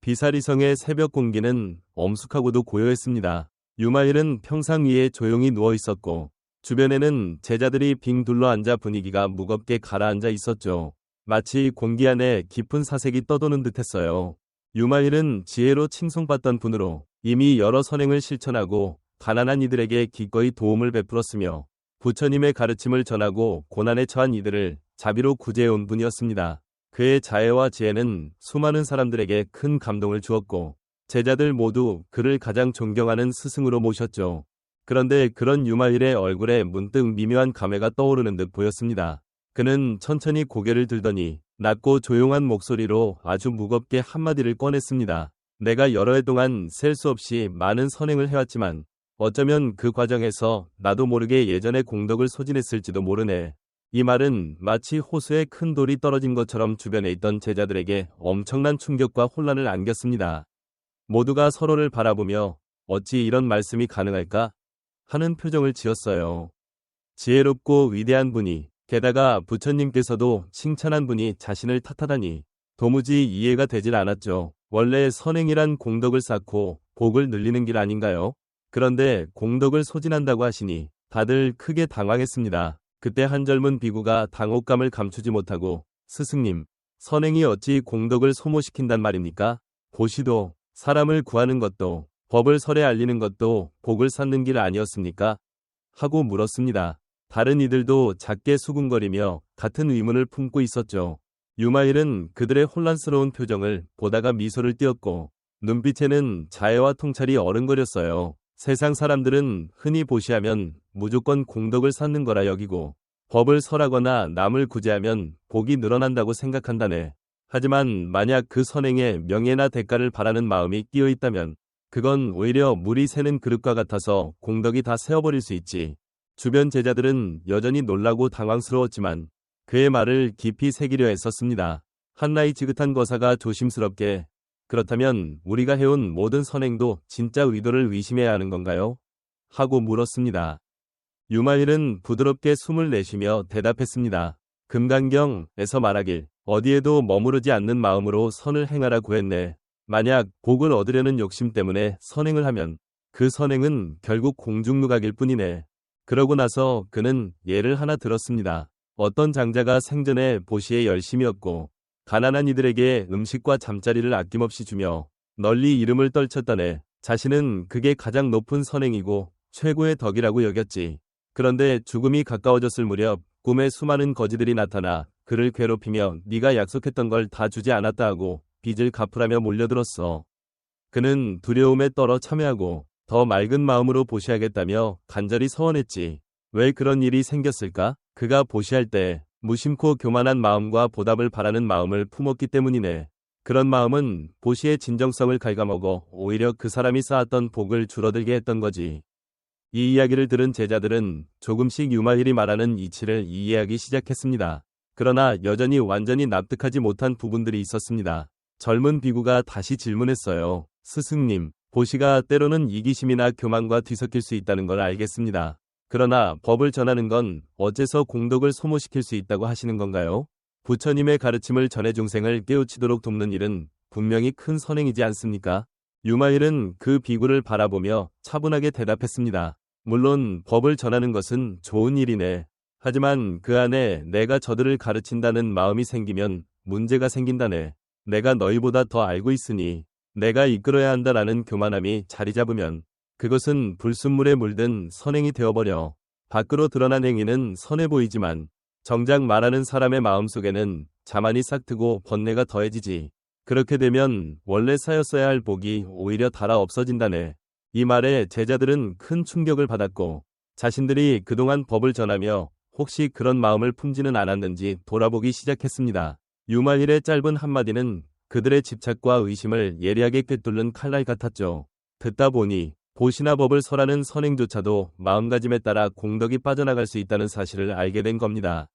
비사리성의 새벽 공기는 엄숙하고도 고요했습니다. 유마일은 평상 위에 조용히 누워 있었고 주변에는 제자들이 빙 둘러앉아 분위기가 무겁게 가라앉아 있었죠. 마치 공기 안에 깊은 사색이 떠도는 듯했어요. 유마일은 지혜로 칭송받던 분으로 이미 여러 선행을 실천하고 가난한 이들에게 기꺼이 도움을 베풀었으며 부처님의 가르침을 전하고 고난에 처한 이들을 자비로 구제해온 분이었습니다. 그의 자애와 지혜는 수많은 사람들에게 큰 감동을 주었고 제자들 모두 그를 가장 존경하는 스승으로 모셨죠. 그런데 그런 유마일의 얼굴에 문득 미묘한 감회가 떠오르는 듯 보였습니다. 그는 천천히 고개를 들더니 낮고 조용한 목소리로 아주 무겁게 한마디를 꺼냈습니다. 내가 여러 해 동안 셀 수 없이 많은 선행을 해왔지만 어쩌면 그 과정에서 나도 모르게 예전의 공덕을 소진했을지도 모르네. 이 말은 마치 호수에 큰 돌이 떨어진 것처럼 주변에 있던 제자들에게 엄청난 충격과 혼란을 안겼습니다. 모두가 서로를 바라보며 어찌 이런 말씀이 가능할까? 하는 표정을 지었어요. 지혜롭고 위대한 분이, 게다가 부처님께서도 칭찬한 분이 자신을 탓하다니 도무지 이해가 되질 않았죠. 원래 선행이란 공덕을 쌓고 복을 늘리는 길 아닌가요? 그런데 공덕을 소진한다고 하시니 다들 크게 당황했습니다. 그때 한 젊은 비구가 당혹감을 감추지 못하고 스승님, 선행이 어찌 공덕을 소모시킨단 말입니까? 보시도 사람을 구하는 것도 법을 설에 알리는 것도 복을 쌓는 길 아니었습니까? 하고 물었습니다. 다른 이들도 작게 수군거리며 같은 의문을 품고 있었죠. 유마일은 그들의 혼란스러운 표정을 보다가 미소를 띄었고 눈빛에는 자애와 통찰이 어른거렸어요. 세상 사람들은 흔히 보시하면 무조건 공덕을 쌓는 거라 여기고 법을 설하거나 남을 구제하면 복이 늘어난다고 생각한다네. 하지만 만약 그 선행에 명예나 대가를 바라는 마음이 끼어 있다면 그건 오히려 물이 새는 그릇과 같아서 공덕이 다 새어버릴 수 있지. 주변 제자들은 여전히 놀라고 당황스러웠지만 그의 말을 깊이 새기려 했었습니다. 한나이 지긋한 거사가 조심스럽게 그렇다면 우리가 해온 모든 선행도 진짜 의도를 의심해야 하는 건가요? 하고 물었습니다. 유마일은 부드럽게 숨을 내쉬며 대답했습니다. 금강경에서 말하길 어디에도 머무르지 않는 마음으로 선을 행하라고 했네. 만약 복을 얻으려는 욕심 때문에 선행을 하면 그 선행은 결국 공중누각일 뿐이네. 그러고 나서 그는 예를 하나 들었습니다. 어떤 장자가 생전에 보시에 열심이었고 가난한 이들에게 음식과 잠자리를 아낌없이 주며 널리 이름을 떨쳤다네. 자신은 그게 가장 높은 선행이고 최고의 덕이라고 여겼지. 그런데 죽음이 가까워졌을 무렵 꿈에 수많은 거지들이 나타나 그를 괴롭히며 네가 약속했던 걸 다 주지 않았다 하고 빚을 갚으라며 몰려들었어. 그는 두려움에 떨어 참회하고 더 맑은 마음으로 보시하겠다며 간절히 서원했지. 왜 그런 일이 생겼을까? 그가 보시할 때 무심코 교만한 마음과 보답을 바라는 마음을 품었기 때문이네. 그런 마음은 보시의 진정성을 갉아먹어 오히려 그 사람이 쌓았던 복을 줄어들게 했던 거지. 이 이야기를 들은 제자들은 조금씩 유마일이 말하는 이치를 이해하기 시작했습니다. 그러나 여전히 완전히 납득하지 못한 부분들이 있었습니다. 젊은 비구가 다시 질문했어요. 스승님, 보시가 때로는 이기심이나 교만과 뒤섞일 수 있다는 걸 알겠습니다. 그러나 법을 전하는 건 어째서 공덕을 소모시킬 수 있다고 하시는 건가요? 부처님의 가르침을 전해 중생을 깨우치도록 돕는 일은 분명히 큰 선행이지 않습니까? 유마일은 그 비구를 바라보며 차분하게 대답했습니다. 물론 법을 전하는 것은 좋은 일이네. 하지만 그 안에 내가 저들을 가르친다는 마음이 생기면 문제가 생긴다네. 내가 너희보다 더 알고 있으니 내가 이끌어야 한다라는 교만함이 자리 잡으면 그것은 불순물에 물든 선행이 되어버려. 밖으로 드러난 행위는 선해 보이지만 정작 말하는 사람의 마음속에는 자만이 싹트고 번뇌가 더해지지. 그렇게 되면 원래 쌓였어야 할 복이 오히려 닳아 없어진다네. 이 말에 제자들은 큰 충격을 받았고 자신들이 그동안 법을 전하며 혹시 그런 마음을 품지는 않았는지 돌아보기 시작했습니다. 유마일의 짧은 한마디는 그들의 집착과 의심을 예리하게 꿰뚫는 칼날 같았죠. 듣다 보니 보시나 법을 설하는 선행조차도 마음가짐에 따라 공덕이 빠져나갈 수 있다는 사실을 알게 된 겁니다.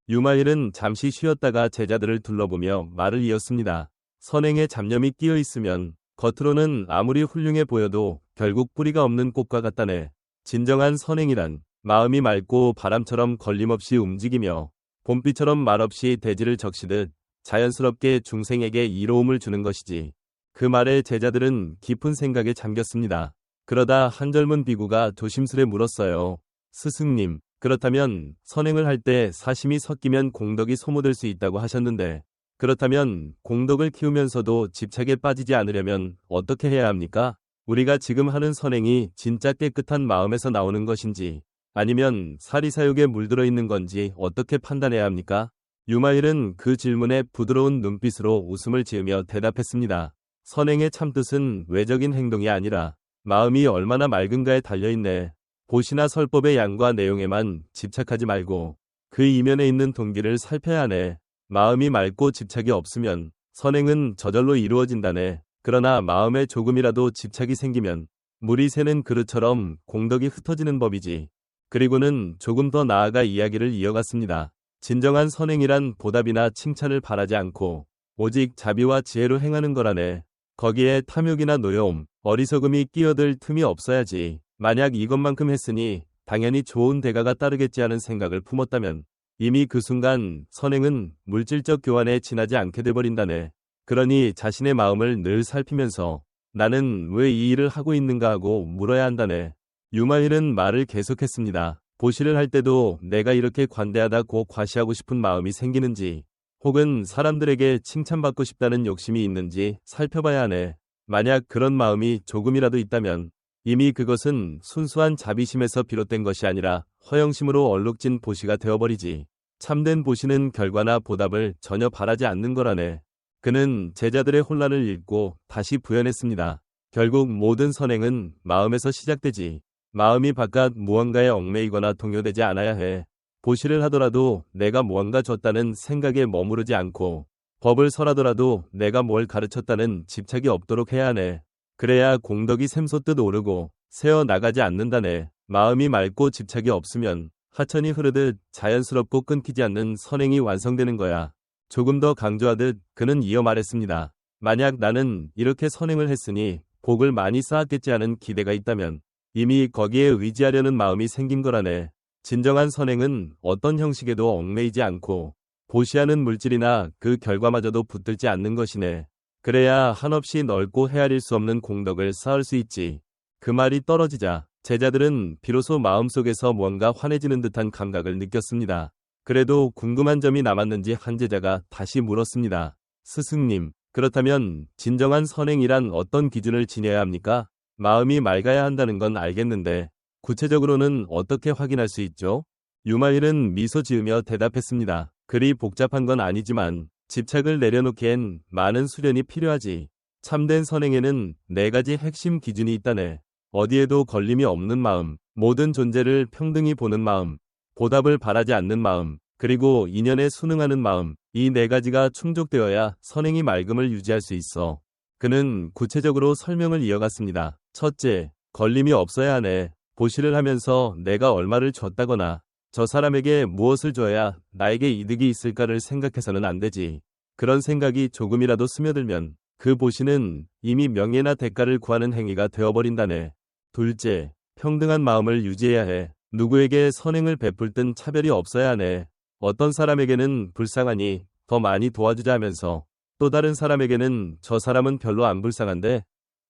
유마일은 잠시 쉬었다가 제자들을 둘러보며 말을 이었습니다. 선행에 잡념이 끼어 있으면 겉으로는 아무리 훌륭해 보여도 결국 뿌리가 없는 꽃과 같다네. 진정한 선행이란 마음이 맑고 바람처럼 걸림없이 움직이며 봄비처럼 말없이 대지를 적시듯 자연스럽게 중생에게 이로움을 주는 것이지. 그 말에 제자들은 깊은 생각에 잠겼습니다. 그러다 한 젊은 비구가 조심스레 물었어요. 스승님, 그렇다면 선행을 할 때 사심이 섞이면 공덕이 소모될 수 있다고 하셨는데, 그렇다면 공덕을 키우면서도 집착에 빠지지 않으려면 어떻게 해야 합니까? 우리가 지금 하는 선행이 진짜 깨끗한 마음에서 나오는 것인지, 아니면 사리사욕에 물들어 있는 건지 어떻게 판단해야 합니까? 유마일은 그 질문에 부드러운 눈빛으로 웃음을 지으며 대답했습니다. 선행의 참뜻은 외적인 행동이 아니라 마음이 얼마나 맑은가에 달려있네. 보시나 설법의 양과 내용에만 집착하지 말고 그 이면에 있는 동기를 살펴야 하네. 마음이 맑고 집착이 없으면 선행은 저절로 이루어진다네. 그러나 마음에 조금이라도 집착이 생기면 물이 새는 그릇처럼 공덕이 흩어지는 법이지. 그리고는 조금 더 나아가 이야기를 이어갔습니다. 진정한 선행이란 보답이나 칭찬을 바라지 않고 오직 자비와 지혜로 행하는 거라네. 거기에 탐욕이나 노여움, 어리석음이 끼어들 틈이 없어야지. 만약 이것만큼 했으니 당연히 좋은 대가가 따르겠지 하는 생각을 품었다면 이미 그 순간 선행은 물질적 교환에 지나지 않게 돼버린다네. 그러니 자신의 마음을 늘 살피면서 나는 왜 이 일을 하고 있는가 하고 물어야 한다네. 유마일은 말을 계속했습니다. 보시를 할 때도 내가 이렇게 관대하다고 과시하고 싶은 마음이 생기는지 혹은 사람들에게 칭찬받고 싶다는 욕심이 있는지 살펴봐야 하네. 만약 그런 마음이 조금이라도 있다면 이미 그것은 순수한 자비심에서 비롯된 것이 아니라 허영심으로 얼룩진 보시가 되어버리지. 참된 보시는 결과나 보답을 전혀 바라지 않는 거라네. 그는 제자들의 혼란을 읽고 다시 부연했습니다. 결국 모든 선행은 마음에서 시작되지. 마음이 바깥 무언가에 얽매이거나 동요되지 않아야 해. 보시를 하더라도 내가 무언가 줬다는 생각에 머무르지 않고 법을 설하더라도 내가 뭘 가르쳤다는 집착이 없도록 해야 하네. 그래야 공덕이 샘솟듯 오르고 새어 나가지 않는다네. 마음이 맑고 집착이 없으면 하천이 흐르듯 자연스럽고 끊기지 않는 선행이 완성되는 거야. 조금 더 강조하듯 그는 이어 말했습니다. 만약 나는 이렇게 선행을 했으니 복을 많이 쌓았겠지 하는 기대가 있다면 이미 거기에 의지하려는 마음이 생긴 거라네. 진정한 선행은 어떤 형식에도 얽매이지 않고 보시하는 물질이나 그 결과마저도 붙들지 않는 것이네. 그래야 한없이 넓고 헤아릴 수 없는 공덕을 쌓을 수 있지. 그 말이 떨어지자 제자들은 비로소 마음속에서 뭔가 환해지는 듯한 감각을 느꼈습니다. 그래도 궁금한 점이 남았는지 한 제자가 다시 물었습니다. 스승님, 그렇다면 진정한 선행이란 어떤 기준을 지녀야 합니까? 마음이 맑아야 한다는 건 알겠는데 구체적으로는 어떻게 확인할 수 있죠? 유마일은 미소 지으며 대답했습니다. 그리 복잡한 건 아니지만 집착을 내려놓기엔 많은 수련이 필요하지. 참된 선행에는 4가지 핵심 기준이 있다네. 어디에도 걸림이 없는 마음, 모든 존재를 평등히 보는 마음, 보답을 바라지 않는 마음, 그리고 인연에 순응하는 마음, 이 4가지가 충족되어야 선행이 맑음을 유지할 수 있어. 그는 구체적으로 설명을 이어갔습니다. 첫째, 걸림이 없어야 하네. 보시를 하면서 내가 얼마를 줬다거나 저 사람에게 무엇을 줘야 나에게 이득이 있을까를 생각해서는 안 되지. 그런 생각이 조금이라도 스며들면 그 보시는 이미 명예나 대가를 구하는 행위가 되어버린다네. 둘째, 평등한 마음을 유지해야 해. 누구에게 선행을 베풀 땐 차별이 없어야 하네. 어떤 사람에게는 불쌍하니 더 많이 도와주자 하면서 또 다른 사람에게는 저 사람은 별로 안 불쌍한데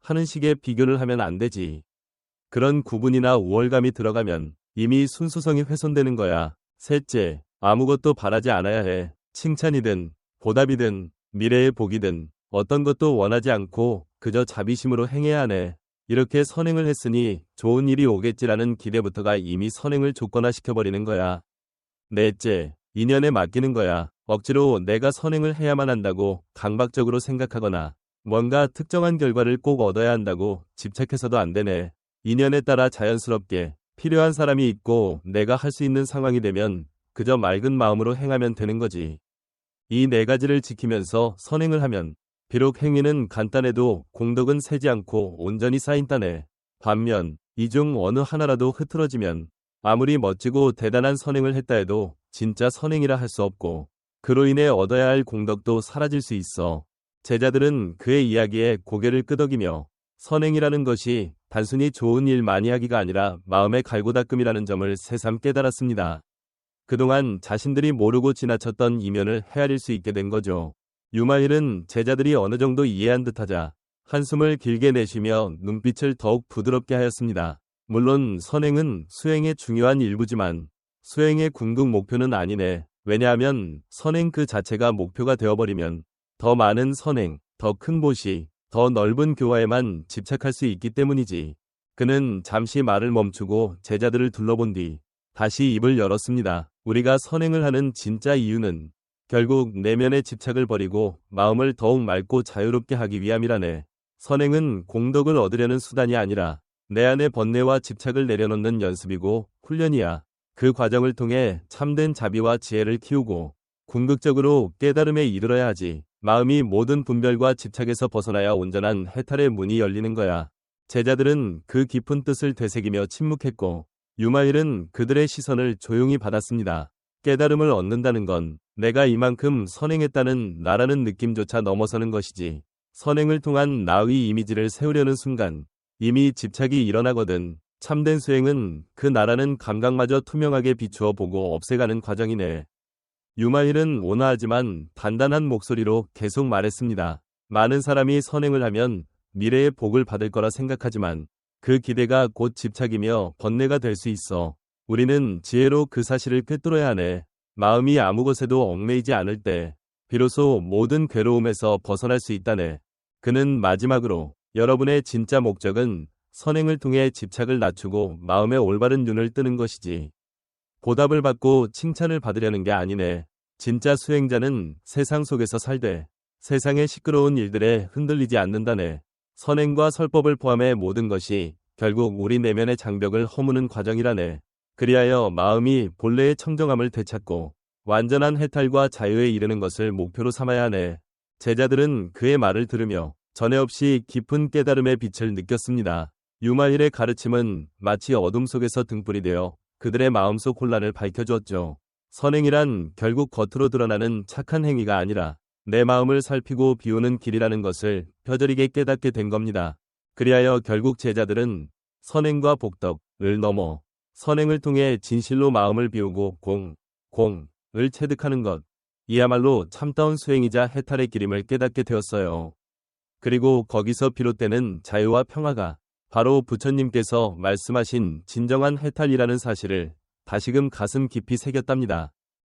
하는 식의 비교를 하면 안 되지. 그런 구분이나 우월감이 들어가면 이미 순수성이 훼손되는 거야. 셋째, 아무것도 바라지 않아야 해. 칭찬이든 보답이든 미래의 복이든 어떤 것도 원하지 않고 그저 자비심으로 행해야 하네. 이렇게 선행을 했으니 좋은 일이 오겠지라는 기대부터가 이미 선행을 조건화시켜버리는 거야. 넷째, 인연에 맡기는 거야. 억지로 내가 선행을 해야만 한다고 강박적으로 생각하거나 뭔가 특정한 결과를 꼭 얻어야 한다고 집착해서도 안 되네. 인연에 따라 자연스럽게 필요한 사람이 있고 내가 할 수 있는 상황이 되면 그저 맑은 마음으로 행하면 되는 거지. 이 4가지를 지키면서 선행을 하면 비록 행위는 간단해도 공덕은 새지 않고 온전히 쌓인다네. 반면 이 중 어느 하나라도 흐트러지면 아무리 멋지고 대단한 선행을 했다 해도 진짜 선행이라 할 수 없고 그로 인해 얻어야 할 공덕도 사라질 수 있어. 제자들은 그의 이야기에 고개를 끄덕이며 선행이라는 것이 단순히 좋은 일 많이 하기가 아니라 마음의 갈고닦음이라는 점을 새삼 깨달았습니다. 그동안 자신들이 모르고 지나쳤던 이면을 헤아릴 수 있게 된 거죠. 유마일은 제자들이 어느 정도 이해한 듯하자 한숨을 길게 내쉬며 눈빛을 더욱 부드럽게 하였습니다. 물론 선행은 수행의 중요한 일부지만 수행의 궁극 목표는 아니네. 왜냐하면 선행 그 자체가 목표가 되어버리면 더 많은 선행, 더 큰 보시, 더 넓은 교화에만 집착할 수 있기 때문이지. 그는 잠시 말을 멈추고 제자들을 둘러본 뒤 다시 입을 열었습니다. 우리가 선행을 하는 진짜 이유는 결국 내면의 집착을 버리고 마음을 더욱 맑고 자유롭게 하기 위함이라네. 선행은 공덕을 얻으려는 수단이 아니라 내 안의 번뇌와 집착을 내려놓는 연습이고 훈련이야. 그 과정을 통해 참된 자비와 지혜를 키우고 궁극적으로 깨달음에 이르러야 하지. 마음이 모든 분별과 집착에서 벗어나야 온전한 해탈의 문이 열리는 거야. 제자들은 그 깊은 뜻을 되새기며 침묵했고 유마일은 그들의 시선을 조용히 받았습니다. 깨달음을 얻는다는 건 내가 이만큼 선행했다는 나라는 느낌조차 넘어서는 것이지. 선행을 통한 나의 이미지를 세우려는 순간 이미 집착이 일어나거든. 참된 수행은 그 나라는 감각마저 투명하게 비추어 보고 없애가는 과정이네. 유마일은 온화하지만 단단한 목소리로 계속 말했습니다. 많은 사람이 선행을 하면 미래의 복을 받을 거라 생각하지만 그 기대가 곧 집착이며 번뇌가 될 수 있어. 우리는 지혜로 그 사실을 꿰뚫어야 하네. 마음이 아무 것에도 얽매이지 않을 때 비로소 모든 괴로움에서 벗어날 수 있다네. 그는 마지막으로 여러분의 진짜 목적은 선행을 통해 집착을 낮추고 마음의 올바른 눈을 뜨는 것이지. 보답을 받고 칭찬을 받으려는 게 아니네. 진짜 수행자는 세상 속에서 살되 세상의 시끄러운 일들에 흔들리지 않는다네. 선행과 설법을 포함해 모든 것이 결국 우리 내면의 장벽을 허무는 과정이라네. 그리하여 마음이 본래의 청정함을 되찾고 완전한 해탈과 자유에 이르는 것을 목표로 삼아야 하네. 제자들은 그의 말을 들으며 전에 없이 깊은 깨달음의 빛을 느꼈습니다. 유마일의 가르침은 마치 어둠 속에서 등불이 되어 그들의 마음속 혼란을 밝혀주었죠. 선행이란 결국 겉으로 드러나는 착한 행위가 아니라 내 마음을 살피고 비우는 길이라는 것을 뼈저리게 깨닫게 된 겁니다. 그리하여 결국 제자들은 선행과 복덕을 넘어 선행을 통해 진실로 마음을 비우고 공을 체득하는 것, 이야말로 참다운 수행이자 해탈의 길임을 깨닫게 되었어요. 그리고 거기서 비롯되는 자유와 평화가 바로 부처님께서 말씀하신 진정한 해탈이라는 사실을 다시금 가슴 깊이 새겼답니다.